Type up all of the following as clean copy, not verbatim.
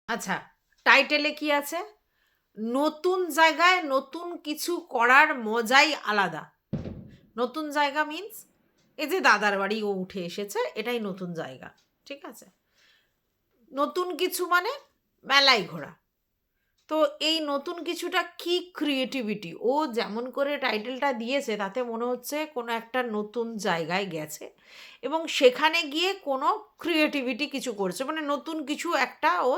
আচ্ছা, টাইটেলে কি আছে? নতুন জায়গায় নতুন কিছু করার মজাই আলাদা। নতুন জায়গা মিন্স এই যে দাদার বাড়ি ও উঠে এসেছে, এটাই নতুন জায়গা। ঠিক আছে? নতুন কিছু মানে মেলায় ঘোরা। তো এই নতুন কিছুটা কি ক্রিয়েটিভিটি! ও যেমন করে টাইটেলটা দিয়েছে তাতে মনে হচ্ছে কোনো একটা নতুন জায়গায় গেছে এবং সেখানে গিয়ে কোনো ক্রিয়েটিভিটি কিছু করছে। মানে নতুন কিছু একটা ও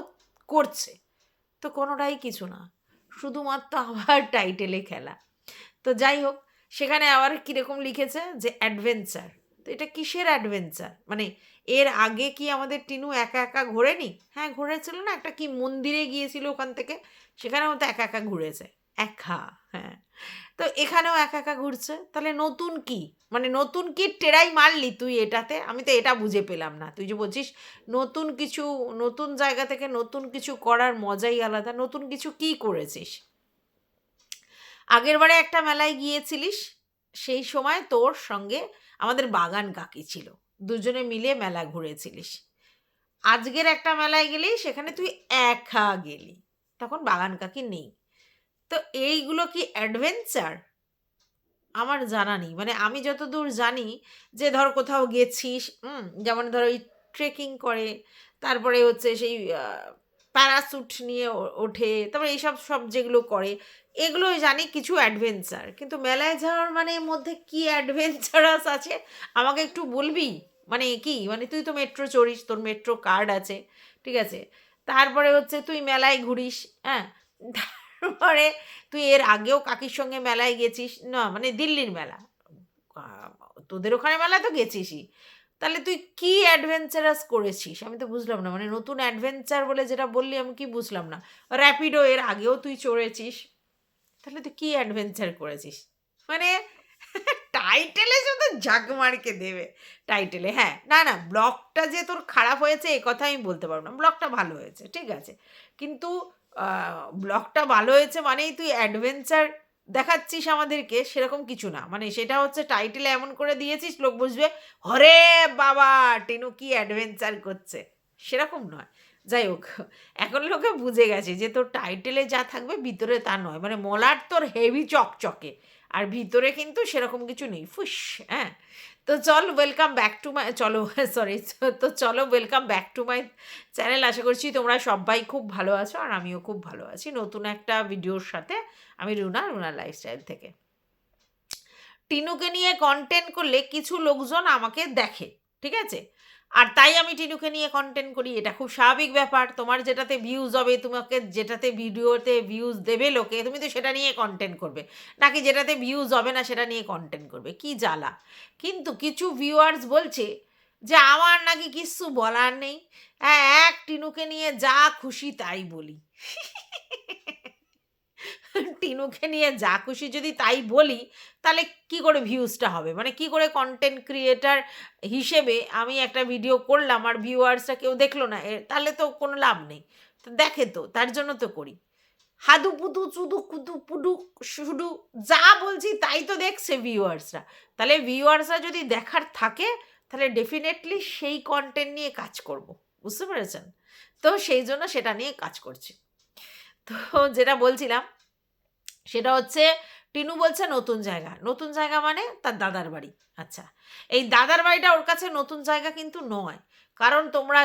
করছে। তো কোনোটাই কিছু না। শুধুমাত্র আবার টাইটেলে খেলা। তো যাই হোক, সেখানে আবার কিরকম লিখেছে যে অ্যাডভেঞ্চার। তো এটা কিসের অ্যাডভেঞ্চার? মানে এর আগে কি আমাদের টিনু একা একা ঘোরেনি? হ্যাঁ, ঘুরেছিল না, একটা কি মন্দিরে গিয়েছিল ওখান থেকে, সেখানেও তো একা একা ঘুরেছে। একা, হ্যাঁ। তো এখানেও একা একা ঘুরছে, তাহলে নতুন কি? মানে নতুন কি টেরাই মারলি তুই এটাতে? আমি তো এটা বুঝে পেলাম না। তুই যে বলছিস নতুন কিছু, নতুন জায়গা থেকে নতুন কিছু করার মজাই আলাদা, নতুন কিছু কি করেছিস? আগেরবারে একটা মেলায় গিয়েছিলিস, সেই সময় তোর সঙ্গে আমাদের বাগান কাকি ছিল, দুজনে মিলে মেলা ঘুরেছিলিস। আজকের একটা মেলায় গেলি, সেখানে তুই একা গেলি, তখন বাগান কাকি নেই। তো এইগুলো কি অ্যাডভেঞ্চার? আমার জানা নেই। মানে আমি যতদূর জানি যে ধর কোথাও গেছিস, যেমন ধর ওই ট্রেকিং করে, তারপরে হচ্ছে সেই প্যারাস্যুট নিয়ে ওঠে, তারপরে এইসব সব যেগুলো করে, এগুলোই জানি কিছু অ্যাডভেঞ্চার। কিন্তু মেলায় যাওয়ার মানে মধ্যে কি অ্যাডভেঞ্চারাস আছে আমাকে একটু বলবি? মানে কি, মানে তুই তো মেট্রো চড়িস, তোর মেট্রো কার্ড আছে, ঠিক আছে, তারপরে হচ্ছে তুই মেলায় ঘুরিস, হ্যাঁ, তারপরে তুই এর আগেও কাকির সঙ্গে মেলায় গেছিস না, মানে দিল্লির মেলা, আহ, তোদের ওখানে মেলা তো গেছিসই। তাহলে তুই কি অ্যাডভেঞ্চারাস করেছিস আমি তো বুঝলাম না। মানে নতুন অ্যাডভেঞ্চার বলে যেটা বললি আমি কি বুঝলাম না। র্যাপিডো এর আগেও তুই চড়েছিস, তাহলে তুই কি অ্যাডভেঞ্চার করেছিস? মানে টাইটেলে শুধু ঝাঁকমারকে দেবে। টাইটেলে, হ্যাঁ, না না, ব্লগটা যে তোর খারাপ হয়েছে এ কথা আমি বলতে পারবো না, ব্লগটা ভালো হয়েছে, ঠিক আছে, কিন্তু ব্লগটা ভালো হয়েছে মানেই তুই অ্যাডভেঞ্চার দেখাচ্ছিস আমাদেরকে, সেরকম কিছু না। মানে সেটা হচ্ছে টাইটেলে এমন করে দিয়েছিস লোক বুঝবে, হরে বাবা টিনু কি অ্যাডভেঞ্চার করছে, সেরকম নয়। যাই হোক, এখন লোকে বুঝে গেছে যে তোর টাইটেলে যা থাকবে ভিতরে তা নয়। মানে মলাট তোর হেভি চকচকে, আর ভিতরে কিন্তু সেরকম কিছু নেই, ফুস। হ্যাঁ, তো চল ওয়েলকাম ব্যাক টু মাই, চলো সরি, তো চলো welcome back to my channel. আশা করছি তোমরা সবাই খুব ভালো আছো, আর আমিও খুব ভালো আছি নতুন একটা ভিডিওর সাথে। আমি রুনা লাইফস্টাইল থেকে। টিনুকে নিয়ে কন্টেন্ট করলে কিছু লোকজন আমাকে দেখে, ঠিক আছে, আর তাই আমি টিনুকে নিয়ে কন্টেন্ট করি, এটা খুব স্বাভাবিক ব্যাপার। তোমার যেটাতে ভিউজ হবে, তোমাকে যেটাতে ভিডিওতে ভিউজ দেবে লোকে, তুমি তো সেটা নিয়ে কন্টেন্ট করবে, নাকি যেটাতে ভিউজ হবে না সেটা নিয়ে কন্টেন্ট করবে, কি জ্বালা। কিন্তু কিছু ভিউয়ার্স বলছে যে আমার নাকি কিচ্ছু বলার নেই, হ্যাঁ, এক টিনুকে নিয়ে যা খুশি তাই বলি। টিনুকে নিয়ে যা খুশি যদি তাই বলি, তাহলে কি করে ভিউজটা হবে? মানে কি করে কন্টেন্ট ক্রিয়েটার হিসেবে আমি একটা ভিডিও করলাম আর ভিউয়ার্সটা কেউ দেখলো না, তাহলে তো কোনো লাভ নেই। তো দেখে তো, তার জন্য তো করি। হাদু পুদু চুদু কুদু পুডু শুডু যা বলছি তাই তো দেখছে ভিউয়ার্সরা। তাহলে ভিউয়ার্সরা যদি দেখার থাকে, তাহলে ডেফিনেটলি সেই কন্টেন্ট নিয়ে কাজ করব। বুঝতে পেরেছেন? তো সেই জন্য সেটা নিয়ে কাজ করছি। তো যেটা বলছিলাম সেটা হচ্ছে, টিনু বলছে নতুন জায়গা, নতুন জায়গা মানে তার দাদার বাড়ি। আচ্ছা, এই দাদার বাড়িটা ওর কাছে নতুন জায়গা কিন্তু নয়। কারণ তোমরা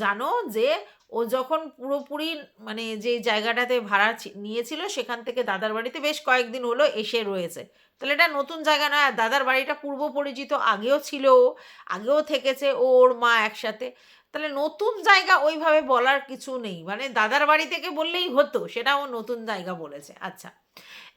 জানো যে ও যখন পুরোপুরি, মানে যে জায়গাটাতে ভাড়া নিয়েছিল সেখান থেকে দাদার বাড়িতে বেশ কয়েকদিন হলো এসে রয়েছে। তাহলে এটা নতুন জায়গা নয়। আর দাদার বাড়িটা পূর্ব পরিচিত, আগেও ছিল ও, আগেও থেকেছে ও ওর মা একসাথে। তাহলে নতুন জায়গা ওইভাবে বলার কিছু নেই। মানে দাদার বাড়ি থেকে বললেই হতো, সেটা ও নতুন জায়গা বলেছে। আচ্ছা,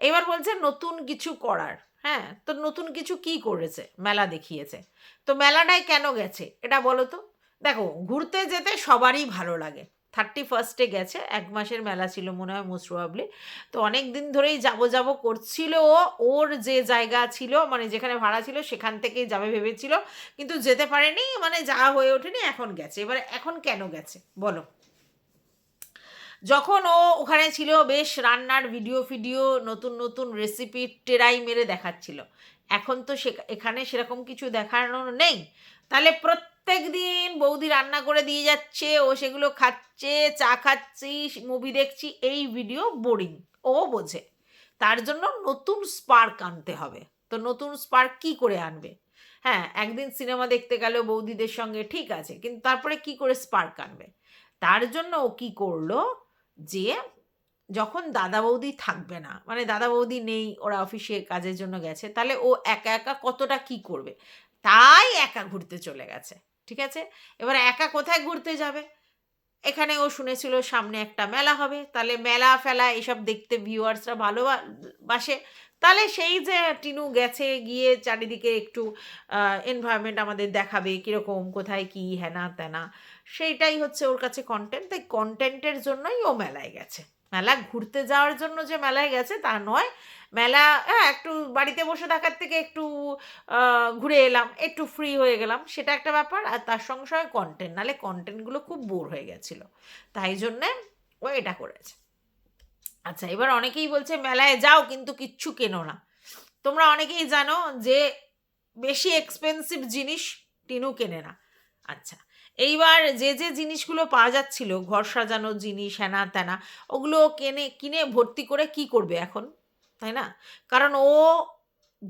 এবার বলছে নতুন কিছু করার। হ্যাঁ, তো নতুন কিছু কি করেছে? মেলা দেখিয়েছে। তো মেলাটায় কেন গেছে এটা বলো তো। দেখো, ঘুরতে যেতে সবারই ভালো লাগে। 31 গেছে, 1 মাসের মেলা ছিল মনে হয় মোস্ট প্রবাবলি। তো অনেক দিন ধরেই যাবো যাবো করছিল ও। ওর যে জায়গা ছিল, মানে যেখানে ভাড়া ছিল সেখান থেকেই যাবে ভেবেছিল, কিন্তু যেতে পারেনি, মানে যাওয়া হয়ে ওঠেনি। এখন গেছে। এবারে এখন কেন গেছে বলো। যখন ও ওখানে ছিল বেশ রান্নার ভিডিও ফিডিও, নতুন নতুন রেসিপি টেরাই মেরে দেখাচ্ছিল। এখন তো এখানে সেরকম কিছু দেখানোর নেই। তাহলে প্রত্যেক দিন বৌদি রান্না করে দিয়ে যাচ্ছে, ও সেগুলো খাচ্ছে, চা খাচ্ছি, মুভি দেখছি, এই ভিডিও বোরিং, ও বোঝে। তার জন্য নতুন স্পার্ক আনতে হবে। তো নতুন স্পার্ক কি করে আনবে? হ্যাঁ, একদিন সিনেমা দেখতে গেল বৌদিদের সঙ্গে, ঠিক আছে, কিন্তু তারপরে কি করে স্পার্ক আনবে? তার জন্য ও কি করলো, যে যখন দাদা বৌদি থাকবে না, মানে দাদা বৌদি নেই, ওরা অফিসে কাজের জন্য গেছে, তাহলে ও একা একা কতটা কি করবে, তাই একা ঘুরতে চলে গেছে। ঠিক আছে, এবার একা কোথায় ঘুরতে যাবে? এখানে ও শুনেছিল সামনে একটা মেলা হবে, তাহলে মেলা ফেলা এসব দেখতে ভিউয়ার্সরা ভালোবাসে। তাহলে সেই যে টিনু গেছে, গিয়ে চারিদিকে একটু এনভায়রনমেন্ট আমাদের দেখাবে, কীরকম কোথায় কি হেনা তেনা, সেইটাই হচ্ছে ওর কাছে কন্টেন্ট। তাই কন্টেন্টের জন্যই ও মেলায় গেছে। মেলা ঘুরতে যাওয়ার জন্য যে মেলায় গেছে তা নয়। মেলা, হ্যাঁ, একটু বাড়িতে বসে থাকার থেকে একটু ঘুরে এলাম, একটু ফ্রি হয়ে গেলাম, সেটা একটা ব্যাপার। আর তার সঙ্গে সঙ্গে কন্টেন্ট, নাহলে কন্টেন্টগুলো খুব বোর হয়ে গেছিলো, তাই জন্যে ও এটা করেছে। আচ্ছা, এবার অনেকেই বলছে মেলায় যাও কিন্তু কিচ্ছু কেনো না। তোমরা অনেকেই জানো যে বেশি এক্সপেন্সিভ জিনিস টিনু কেনে না। আচ্ছা, এইবার যে যে জিনিসগুলো পাওয়া যাচ্ছিল, ঘর সাজানোর জিনিস হেনা তেনা, ওগুলো কিনে ভর্তি করে কি করবে এখন, তাই না? কারণ ও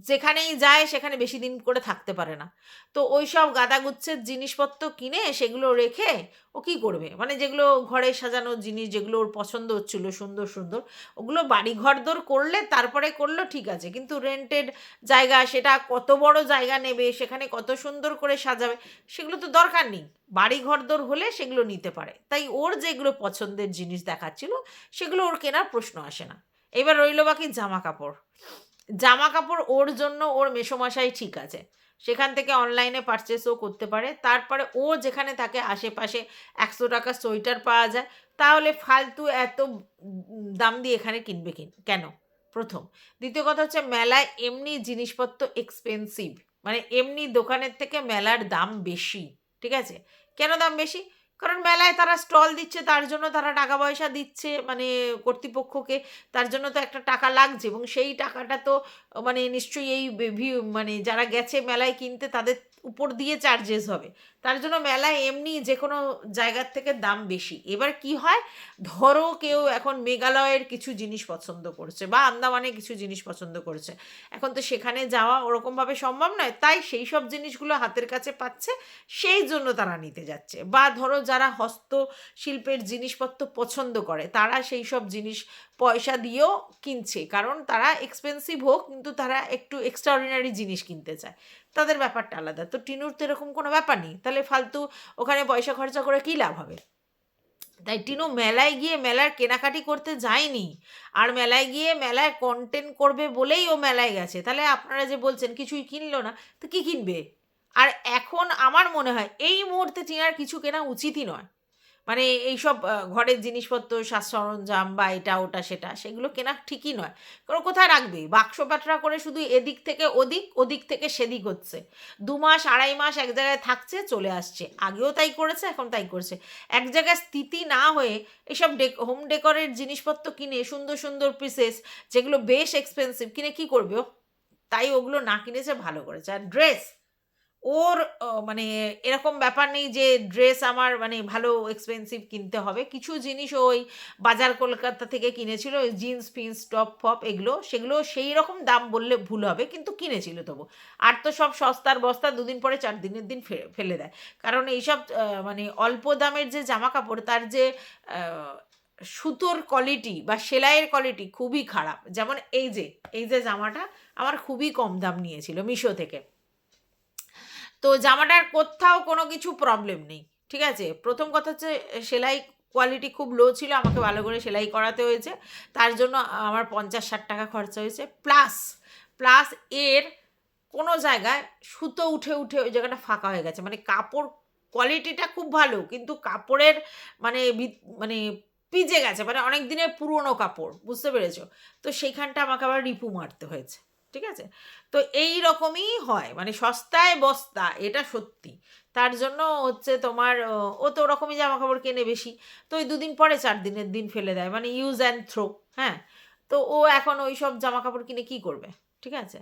যেখানেই যায় সেখানে বেশি দিন করে থাকতে পারে না। তো ওই সব গাদাগুচ্ছের জিনিসপত্র কিনে সেগুলো রেখে ও কী করবে? মানে যেগুলো ঘরে সাজানোর জিনিস, যেগুলো ওর পছন্দ হচ্ছিল সুন্দর সুন্দর, ওগুলো বাড়ি ঘরদোর করলে তারপরে করলো, ঠিক আছে, কিন্তু রেন্টেড জায়গা, সেটা কত বড় জায়গা নেবে, সেখানে কত সুন্দর করে সাজাবে, সেগুলো তো দরকার নেই। বাড়ি ঘরদোর হলে সেগুলো নিতে পারে। তাই ওর যেগুলো পছন্দের জিনিস দেখাচ্ছিল সেগুলো ওর কেনার প্রশ্ন আসে না। এবার রইল বাকি জামা কাপড়। জামা কাপড় ওর জন্য ওর মেসোমশাই ঠিক আছে, সেখান থেকে অনলাইনে পারচেসও করতে পারে। তারপরে ও যেখানে থাকে আশেপাশে 100 টাকার সোয়েটার পাওয়া যায়, তাহলে ফালতু এত দাম দিয়ে এখানে কিনবে কেন? প্রথম। দ্বিতীয় কথা হচ্ছে, মেলায় এমনি জিনিসপত্র এক্সপেন্সিভ, মানে এমনি দোকানের থেকে মেলার দাম বেশি। ঠিক আছে, কেন দাম বেশি? কারণ মেলায় তারা স্টল দিচ্ছে, তার জন্য তারা টাকা পয়সা দিচ্ছে, মানে কর্তৃপক্ষকে, তার জন্য তো একটা টাকা লাগছে, এবং সেই টাকাটা তো মানে নিশ্চয়ই এই মানে যারা গেছে মেলায় কিনতে তাদের উপর দিয়ে চার্জেস হবে। তার জন্য মেলায় এমনি যে কোনো জায়গার থেকে দাম বেশি। এবার কি হয়, ধরো কেউ এখন মেঘালয়ের কিছু জিনিস পছন্দ করছে বা আন্দামানের কিছু জিনিস পছন্দ করছে, এখন তো সেখানে যাওয়া ওরকমভাবে সম্ভব নয়, তাই সেই সব জিনিসগুলো হাতের কাছে পাচ্ছে, সেই জন্য তারা নিতে যাচ্ছে। বা ধরো যারা হস্তশিল্পের জিনিসপত্র পছন্দ করে, তারা সেই সব জিনিস পয়সা দিয়েও কিনছে, কারণ তারা এক্সপেন্সিভ হোক কিন্তু তারা একটু এক্সট্রাঅর্ডিনারি জিনিস কিনতে চায়, তাদের ব্যাপারটা আলাদা। তো টিনুর তো এরকম কোনো ব্যাপার নেই, তাহলে ফালতু ওখানে পয়সা খরচা করে কী লাভ হবে? তাই টিনু মেলায় গিয়ে মেলার কেনাকাটি করতে যায়নি, আর মেলায় গিয়ে মেলায় কন্টেন্ট করবে বলেই ও মেলায় গেছে। তাহলে আপনারা যে বলছেন কিছুই কিনলো না, তো কী কিনবে? আর এখন আমার মনে হয় এই মুহূর্তে টিনার কিছু কেনা উচিতই নয়। মানে এইসব ঘরের জিনিসপত্র, সাজ সরঞ্জাম বা এটা ওটা সেটা, সেগুলো কেনা ঠিকই নয়। কারণ কোথায় রাখবে? বাক্স পাটরা করে শুধু এদিক থেকে ওদিক, ওদিক থেকে সেদিক হচ্ছে। 2 মাস 2.5 মাস এক জায়গায় থাকছে, চলে আসছে। আগেও তাই করেছে, এখন তাই করছে। এক জায়গায় স্থিতি না হয়ে এসব হোম ডেকোরের জিনিসপত্র কিনে সুন্দর সুন্দর পিসেস, যেগুলো বেশ এক্সপেন্সিভ, কিনে কী করবে ও? তাই ওগুলো না কিনেছে, ভালো করেছে। আর ড্রেস, ওর মানে এরকম ব্যাপার নেই যে ড্রেস আমার মানে ভালো এক্সপেন্সিভ কিনতে হবে। কিছু জিনিস ওই বাজার কলকাতা থেকে কিনেছিল, ওই জিন্স ফিন্স টপ ফপ এগুলো, সেগুলো সেই রকম দাম বললে ভুল হবে, কিন্তু কিনেছিল তবু। আর তো সব সস্তার বস্তা 2 দিন পরে 4 দিনের দিন ফেলে দেয়। কারণ এইসব মানে অল্প দামের যে জামা কাপড়, তার যে সুতোর কোয়ালিটি বা সেলাইয়ের কোয়ালিটি খুবই খারাপ। যেমন এই যে জামাটা আমার খুবই কম দাম নিয়েছিল মিশো থেকে। তো জামাটার কোথাও কোনো কিছু প্রবলেম নেই, ঠিক আছে। প্রথম কথা হচ্ছে সেলাই কোয়ালিটি খুব লো ছিল, আমাকে ভালো করে সেলাই করাতে হয়েছে, তার জন্য আমার 50-60 টাকা খরচা হয়েছে। প্লাস প্লাস এর কোনো জায়গায় সুতো উঠে উঠে ওই জায়গাটা ফাঁকা হয়ে গেছে, মানে কাপড় কোয়ালিটিটা খুব ভালো, কিন্তু কাপড়ের মানে মানে পিজে গেছে, মানে অনেক দিনের পুরনো কাপড়, বুঝতে পেরেছো? তো সেইখানটা আমাকে আবার রিপু মারতে হয়েছে, ঠিক আছে। তো এই রকমই হয়, মানে সস্তায় বস্তা, এটা সত্যি। তার জন্য হচ্ছে তোমার ও তো ওরকমই জামা কাপড় কেনে বেশি, তো ওই 2 দিন পরে 4 দিনের দিন ফেলে দেয়, মানে ইউজ অ্যান্ড থ্রো। হ্যাঁ, তো ও এখন ওই সব জামা কাপড় কিনে কী করবে? ঠিক আছে।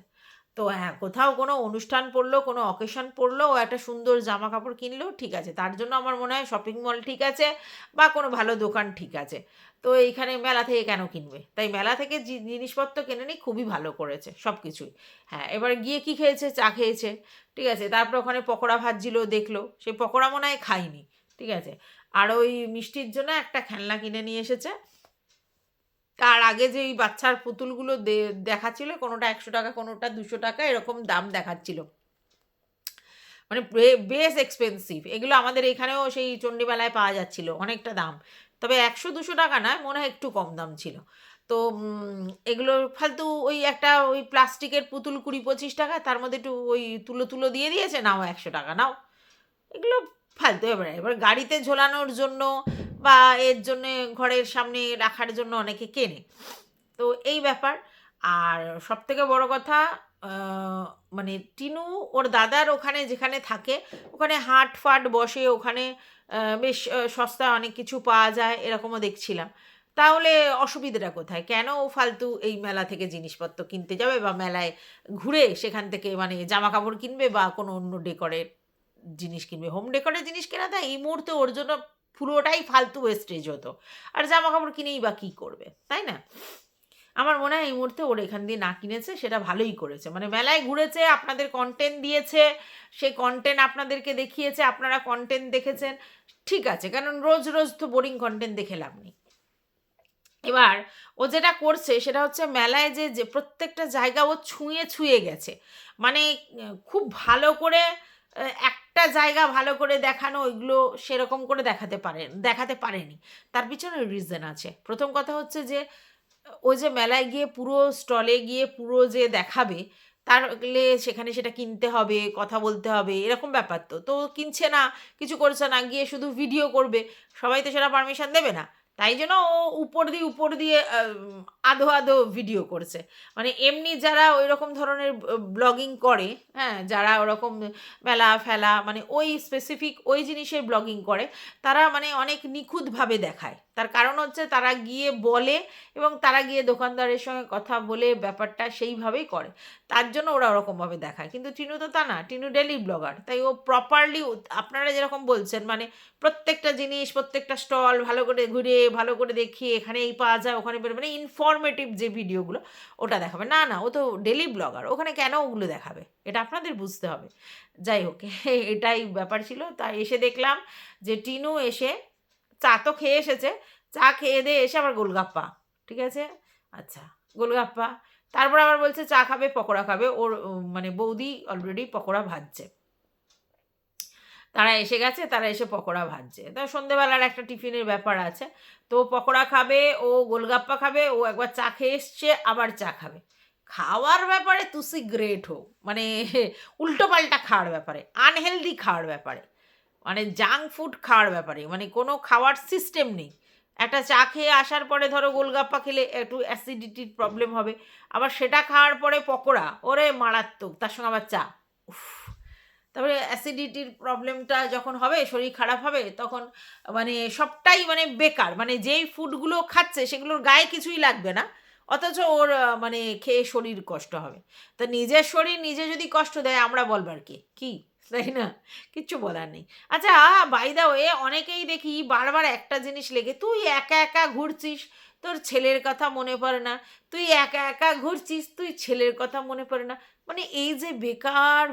তো হ্যাঁ, কোথাও কোনো অনুষ্ঠান পড়লো, কোনো অকেশন পড়লো, ও একটা সুন্দর জামা কাপড় কিনলো, ঠিক আছে। তার জন্য আমার মনে হয় শপিং মল ঠিক আছে বা কোনো ভালো দোকান ঠিক আছে। তো এইখানে মেলা থেকে কেন কিনবে? তাই মেলা থেকে জিনিসপত্র কেনে নিই, খুবই ভালো করেছে সব কিছুই। হ্যাঁ, এবার গিয়ে কি খেয়েছে? চা খেয়েছে, ঠিক আছে। তারপর ওখানে পকোড়া ভাজছিল, দেখলো। সেই পকোড়া মনে হয় খায়নি, ঠিক আছে। আর ওই মিষ্টির জন্য একটা খেলনা কিনে নিয়ে এসেছে। তার আগে যে এই বাচ্চার পুতুলগুলো দেখাচ্ছিল, কোনোটা ১০০ টাকা, কোনোটা ২০০ টাকা, এরকম দাম দেখাচ্ছিল। মানে বেশ এক্সপেন্সিভ। এগুলো আমাদের এখানেও সেই চণ্ডীমেলায় পাওয়া যাচ্ছিল, অনেকটা দাম। তবে ১০০-২০০ টাকা নয়, মনে হয় একটু কম দাম ছিল। তো এগুলো ফালতু, ওই একটা ওই প্লাস্টিকের পুতুল ২০-২৫ টাকা, তার মধ্যে একটু ওই তুলো তুলো দিয়ে দিয়েছে, নাও ১০০ টাকা নাও। এগুলো ফালতু। এবার গাড়িতে ঝোলানোর জন্য বা এর জন্যে ঘরের সামনে রাখার জন্য অনেকে কেনে। তো এই ব্যাপার। আর সবথেকে বড় কথা, মানে টিনু ওর দাদার ওখানে যেখানে থাকে, ওখানে হাট-ফাট বসে, ওখানে বেশ সস্তায় অনেক কিছু পাওয়া যায়, এরকমও দেখছিলাম। তাহলে অসুবিধাটা কোথায়? কেন ও ফালতু এই মেলা থেকে জিনিসপত্র কিনতে যাবে বা মেলায় ঘুরে সেখান থেকে মানে জামাকাপড় কিনবে বা কোনো অন্য ডেকরের জিনিস কিনবে? হোম ডেকরের জিনিস কেনাটা এই মুহূর্তে ওর জন্য পুরোটাই ফালতু ওয়েস্টেজ হতো। আর জামাকাপড় কিনেই বা কী করবে? তাই না? আমার মনে হয় এই মুহূর্তে ওর এখান দিয়ে না কিনেছে, সেটা ভালোই করেছে। মানে মেলায় ঘুরেছে, আপনাদের কনটেন্ট দিয়েছে, সেই কনটেন্ট আপনাদেরকে দেখিয়েছে, আপনারা কনটেন্ট দেখেছেন, ঠিক আছে। কারণ রোজ রোজ তো বোরিং কনটেন্ট দেখে লাভ নেই। এবার ও যেটা করছে সেটা হচ্ছে, মেলায় যে প্রত্যেকটা জায়গা ও ছুঁয়ে ছুঁয়ে গেছে। মানে খুব ভালো করে একটা জায়গা ভালো করে দেখানো, ওইগুলো সেরকম করে দেখাতে পারেনি। তার পিছনে রিজন আছে। প্রথম কথা হচ্ছে যে, ও যে মেলায় গিয়ে পুরো স্টলে গিয়ে পুরো যে দেখাবে, তাহলে সেখানে সেটা কিনতে হবে, কথা বলতে হবে, এরকম ব্যাপার তো। তো ও কিনছে না, কিছু করছে না, গিয়ে শুধু ভিডিও করবে। সবাই তো সেটা পারমিশন দেবে না। তাই জন্য ও উপর দিয়ে আধো আধো ভিডিও করছে। মানে এমনি যারা ওই রকম ধরনের ব্লগিং করে, হ্যাঁ, যারা ওরকম মেলা ফেলা মানে ওই স্পেসিফিক ওই জিনিসের ব্লগিং করে, তারা মানে অনেক নিখুঁতভাবে দেখায়। তার কারণ হচ্ছে তারা গিয়ে বলে এবং তারা গিয়ে দোকানদারের সঙ্গে কথা বলে ব্যাপারটা সেইভাবেই করে। তার জন্য ওরা ওরকমভাবে দেখায়। কিন্তু টিনু তো তা না, টিনু ডেইলি ব্লগার। তাই ও প্রপারলি, আপনারা যেরকম বলছেন মানে প্রত্যেকটা জিনিস, প্রত্যেকটা স্টল ভালো করে ঘুরে, ভালো করে দেখিয়ে, এখানে এই পাওয়া যায়, ওখানে মানে ইনফরমেটিভ যে ভিডিওগুলো, ওটা দেখাবে। না, না, ও তো ডেইলি ব্লগার, ওখানে কেন ওগুলো দেখাবে? এটা আপনাদের বুঝতে হবে। যাই হোক, এটাই ব্যাপার ছিল। তাই এসে দেখলাম যে টিনু এসে চা তো খেয়ে এসেছে। চা খেয়ে দেয়ে এসে আবার গোলগাপ্পা। ঠিক আছে? আচ্ছা, গোলগাপ্পা। তারপর আবার বলছে চা খাবে, পকোড়া খাবে। ওর মানে বৌদি অলরেডি পকোড়া ভাজছে। তারা এসে গেছে, তারা এসে পকোড়া ভাজছে। তা সন্ধ্যেবেলার একটা টিফিনের ব্যাপার আছে। তো পকোড়া খাবে, ও গোলগাপ্পা খাবে, ও একবার চা খেয়ে এসছে, আবার চা খাবে। খাওয়ার ব্যাপারে তুসি গ্রেট হো। মানে উল্টোপাল্টা খাওয়ার ব্যাপারে, আনহেলদি খাওয়ার ব্যাপারে, মানে জাঙ্ক ফুড খাওয়ার ব্যাপারে, মানে কোনো খাওয়ার সিস্টেম নেই। একটা চা খেয়ে আসার পরে ধরো গোলগাপ্পা খেলে একটু অ্যাসিডিটির প্রবলেম হবে। আবার সেটা খাওয়ার পরে পকোড়া, ওরে মারাত্মক! তার সঙ্গে আবার চা। উফ! তারপরে অ্যাসিডিটির প্রবলেমটা যখন হবে, শরীর খারাপ হবে, তখন মানে সবটাই মানে বেকার। মানে যেই ফুডগুলো খাচ্ছে সেগুলোর গায়ে কিছুই লাগবে না। অথচ ওর মানে খেয়ে শরীর কষ্ট হবে। তো নিজের শরীর নিজে যদি কষ্ট দেয়, আমরা বলবার কি? কি? তাই না? কিচ্ছু বলার নেই। আচ্ছা, বাই দ্য ওয়ে, অনেকেই দেখি বারবার একটা জিনিস লেগে, "তুই একা একা ঘুরছিস, তোর ছেলের কথা মনে পড়ে না। তুই একা একা ঘুরছিস, তুই ছেলের কথা মনে পড়ে না।" মানে এই যে বেকার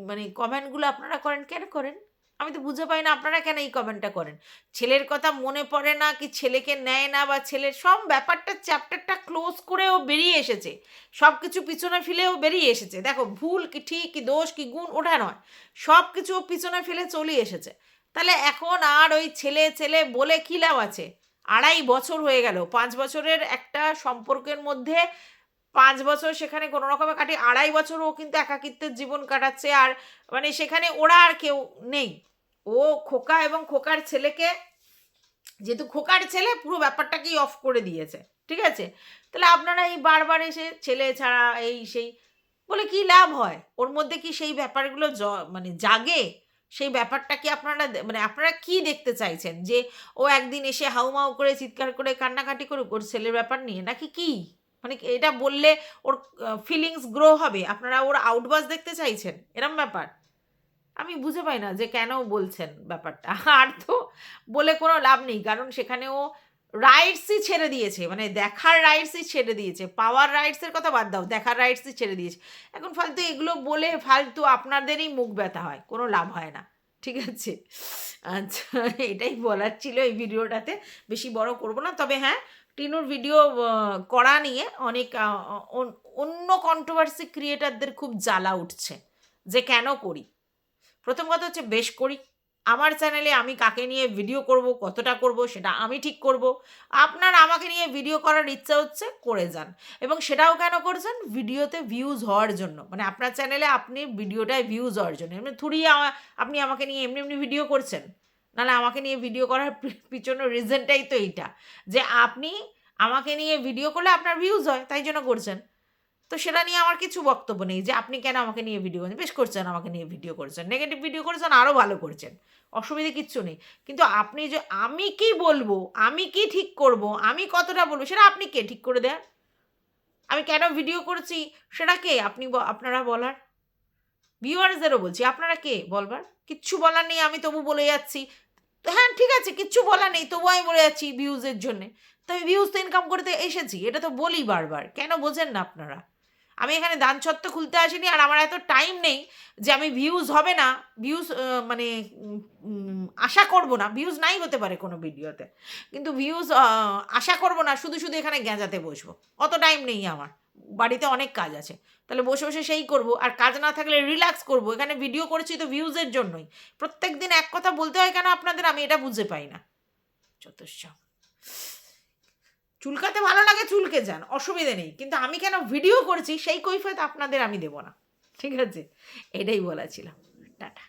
মানে কমেন্টগুলো আপনারা করেন, কেন করেন? আমি তো বুঝে পাই না আপনারা কেন এই কমেন্টটা করেন? ছেলের কথা মনে পড়ে না, কি ছেলেকে নেয় না, বা ছেলের সব ব্যাপারটা, চ্যাপ্টারটা ক্লোজ করে ও বেরিয়ে এসেছে। সব কিছু পিছনে ফেলে ও বেরিয়ে এসেছে। দেখো, ভুল কি ঠিক, কি দোষ, কি গুণ, ওটা নয়। সব কিছু ও পিছনে ফেলে চলে এসেছে। তাহলে এখন আর ওই ছেলে ছেলে বলে কী লাভ আছে? ২.৫ বছর হয়ে গেল। ৫ বছরের একটা সম্পর্কের মধ্যে ৫ বছর সেখানে কোনো রকমে কাটিয়ে ২.৫ বছর ও কিন্তু একাকিত্বের জীবন কাটাচ্ছে। আর মানে সেখানে ওরা আর কেউ নেই। ও খোকা এবং খোকার ছেলেকে, যেহেতু খোকার ছেলে, পুরো ব্যাপারটাকেই অফ করে দিয়েছে। ঠিক আছে? তাহলে আপনারা এই বারবার এসে ছেলে ছাড়া এই সেই বলে কি লাভ হয়? ওর মধ্যে কি সেই ব্যাপারগুলো মানে জাগে? সেই ব্যাপারটা কি আপনারা মানে আপনারা কি দেখতে চাইছেন? যে ও একদিন এসে হাউমাউ করে চিৎকার করে কান্নাকাটি করুক ওর ছেলের ব্যাপার নিয়ে, নাকি কি? মানে এটা বললে ওর ফিলিংস গ্রো হবে, আপনারা ওর আউটবাস দেখতে চাইছেন, এরম ব্যাপার। আমি বুঝে পাই না যে কেন বলছেন ব্যাপারটা। আর তো বলে কোনো লাভ নেই, কারণ সেখানে ও রাইটসই ছেড়ে দিয়েছে, মানে দেখার রাইটসই ছেড়ে দিয়েছে। পাওয়ার রাইটসের কথা বাদ দাও, দেখার রাইটসই ছেড়ে দিয়েছে। এখন ফালতু এগুলো বলে ফালতু আপনাদেরই মুখ ব্যথা হয়, কোনো লাভ হয় না, ঠিক আছে? আচ্ছা, এটাই বলার ছিল এই ভিডিওটাতে, বেশি বড় করব না। তবে হ্যাঁ, টিনুর ভিডিও করা নিয়ে অনেক অন্য কন্ট্রোভার্সি ক্রিয়েটারদের খুব জ্বালা উঠছে যে কেন করি। প্রথম কথা হচ্ছে, বেশ করি। আমার চ্যানেলে আমি কাকে নিয়ে ভিডিও করব, কতটা করব, সেটা আমি ঠিক করব। আপনার আমাকে নিয়ে ভিডিও করার ইচ্ছা হচ্ছে, করে যান। এবং সেটাও কেন করছেন? ভিডিওতে ভিউজ হওয়ার জন্য। মানে আপনার চ্যানেলে আপনি ভিডিওটায় ভিউজ হওয়ার জন্য। এমনি থুড়ি আপনি আমাকে নিয়ে এমনি এমনি ভিডিও করছেন। নাহলে আমাকে নিয়ে ভিডিও করার পিছনের রিজনটাই তো এইটা, যে আপনি আমাকে নিয়ে ভিডিও করলে আপনার ভিউজ হয়, তাই জন্য করছেন। তো সেটা নিয়ে আমার কিছু বক্তব্য নেই যে আপনি কেন আমাকে নিয়ে ভিডিও করছেন। বেশ করছেন, আমাকে নিয়ে ভিডিও করছেন, নেগেটিভ ভিডিও করছেন, আরও ভালো করছেন, অসুবিধে কিচ্ছু নেই। কিন্তু আপনি যে আমি কি বলবো, আমি কি ঠিক করব, আমি কতটা বলবো, সেটা আপনি কে ঠিক করে দেন? আমি কেন ভিডিও করছি সেটা কে আপনি আপনারা বলার? ভিউয়ার্সদেরও বলছি, আপনারা কে বলবার? কিচ্ছু বলার নেই, আমি তবু বলে যাচ্ছি। তো হ্যাঁ, ঠিক আছে, কিচ্ছু বলার নেই, তবু আমি বলে যাচ্ছি ভিউজের জন্যে। তো আমি ভিউজ তো ইনকাম করতে এসেছি, এটা তো বলি বারবার। কেন বোঝেন না আপনারা? আমি এখানে দান ছত্র খুলতে আসিনি, আর আমার এত টাইম নেই যে আমি ভিউজ হবে না, ভিউজ মানে আশা করব না। ভিউজ নাই হতে পারে কোনো ভিডিওতে, কিন্তু ভিউজ আশা করব না শুধু শুধু এখানে গেঁজাতে বসবো। অত টাইম নেই আমার, বাড়িতে অনেক কাজ আছে। তাহলে বসে বসে সেই করব, আর কাজ না থাকলে রিল্যাক্স করব। এখানে ভিডিও করেছি তো ভিউজের জন্যই। প্রত্যেক দিন এক কথা বলতে হয় কেন আপনাদের, আমি এটা বুঝতে পাই না। চতুর্থ, চুলকাতে ভালো লাগে চুলকে যান, অসুবিধে নেই, কিন্তু আমি কেন ভিডিও করছি সেই কৈফিয়ত আপনাদের আমি দেব না, ঠিক আছে? এটাই বলা ছিল। টাটা।